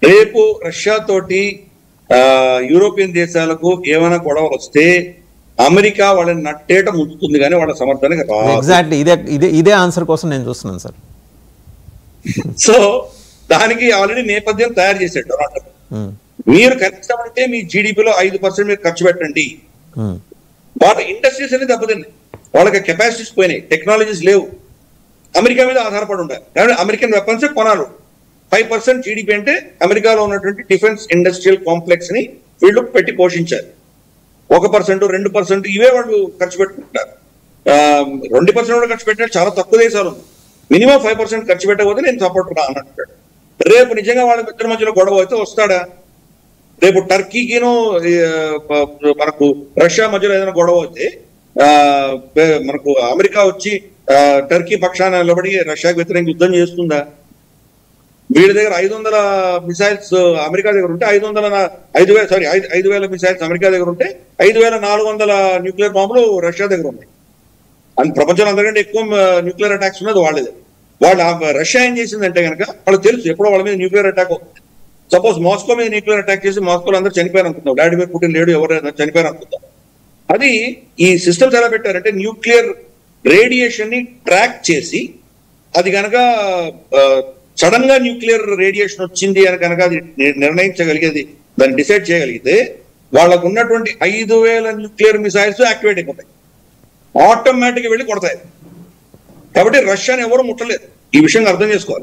రేపు రష్యా తోటి యూరోపియన్ దేశాలకు ఏమైనా గొడవలు వస్తే అమెరికా వాళ్ళని నట్టేట ముంచుతుంది కానీ వాళ్ళ సమర్థనకి రాదు. ఎగ్జాక్ట్లీ ఇదే ఆన్సర్ కోసం నేను చూస్తున్నాను సార్. సో దానికి ఆల్రెడీ నేపథ్యం తయారు చేశాడు డొనాల్డ్ ట్రంప్. మీరు కనీసం అంటే మీ జీడిపిలో 5% మీరు ఖర్చు పెట్టండి. వాళ్ళ ఇండస్ట్రీస్ అనేది దెబ్బతిన్నాయి, వాళ్ళకి కెపాసిటీస్ పోయినాయి, టెక్నాలజీస్ లేవు, అమెరికా మీద ఆధారపడి ఉంటారు. కాబట్టి అమెరికన్ వెపన్స్ కొనాలి. 5% జీడిపి అంటే అమెరికాలో ఉన్నటువంటి డిఫెన్స్ ఇండస్ట్రియల్ కాంప్లెక్స్ ని వీళ్ళు పెట్టి పోషించారు. 1%, 2% ఇవే వాళ్ళు ఖర్చు పెట్టుకుంటారు. 2% కూడా ఖర్చు పెట్టినట్టు చాలా తక్కువ దేశాలు ఉన్నాయి. మినిమం 5% ఖర్చు పెట్టకపోతే నేను సపోర్ట్ అన్నట్టు. రేపు నిజంగా వాళ్ళ ఇద్దరి మధ్యలో గొడవ అయితే వస్తాడా? రేపు టర్కీకిను మనకు రష్యా మధ్యలో ఏదైనా గొడవ అయితే మనకు అమెరికా వచ్చి టర్కీ పక్షాన నిలబడి రష్యాకు వ్యతిరేకంగా యుద్ధం చేస్తుందా? వీడి దగ్గర 500 మిసైల్స్ అమెరికా దగ్గర ఉంటే 5,000 మిసైల్స్ అమెరికా దగ్గర ఉంటే 5,400 న్యూక్లియర్ బాంబులు రష్యా దగ్గర ఉన్నాయి. అండ్ ప్రపంచంలో అందరికంటే ఎక్కువ న్యూక్లియర్ అటాక్స్ ఉన్నది వాళ్ళదే. రష్యా ఏం చేసిందంటే కనుక వాళ్ళకి తెలుసు ఎప్పుడో వాళ్ళ మీద న్యూక్లియర్ అటాక్ అవుతుంది. సపోజ్ మాస్కో మీద న్యూక్లియర్ అటాక్ చేసి మాస్కోలో అందరూ చనిపోయారు అనుకుందాం, వ్లాడిమిర్ పుటిన్ లేడు, ఎవరైనా చనిపోయారు అనుకుందాం. అది ఈ సిస్టమ్స్ ఎలా పెట్టారంటే న్యూక్లియర్ రేడియేషన్ ని ట్రాక్ చేసి అది కనుక సడన్ గా న్యూక్లియర్ రేడియేషన్ వచ్చింది అని కనుక అది నిర్ణయించగలిగేది, దాన్ని డిసైడ్ చేయగలిగితే వాళ్ళకు ఉన్నటువంటి 5,000 న్యూక్లియర్ మిసైల్స్ యాక్టివేట్ అయిపోతాయి, ఆటోమేటిక్ వెళ్ళి కొడతాయి. కాబట్టి రష్యాని ఎవరు ముట్టలేదు. ఈ విషయంగా అర్థం చేసుకోవాలి.